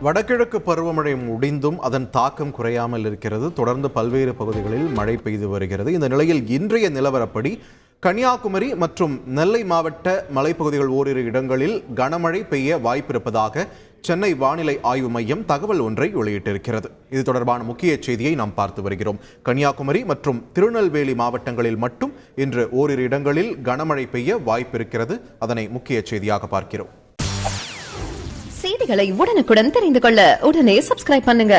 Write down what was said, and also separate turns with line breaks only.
வடகிழக்கு பருவமழை முடிந்தும் அதன் தாக்கம் குறையாமல் இருக்கிறது. தொடர்ந்து பல்வேறு பகுதிகளில் மழை பெய்து வருகிறது. இந்த நிலையில் இன்றைய நிலவரப்படி கன்னியாகுமரி மற்றும் நெல்லை மாவட்ட மலைப்பகுதிகள் ஓரிரு இடங்களில் கனமழை பெய்ய வாய்ப்பிருப்பதாக சென்னை வானிலை ஆய்வு மையம் தகவல் ஒன்றை வெளியிட்டிருக்கிறது. இது தொடர்பான முக்கிய செய்தியை நாம் பார்த்து வருகிறோம். கன்னியாகுமரி மற்றும் திருநெல்வேலி மாவட்டங்களில் மட்டும் இன்று ஓரிரு இடங்களில் கனமழை பெய்ய வாய்ப்பிருக்கிறது. அதனை முக்கிய செய்தியாக பார்க்கிறோம்.
செய்திகளை உடனுக்குடன் தெரிந்து கொள்ள உடனே சப்ஸ்கிரைப் பண்ணுங்க.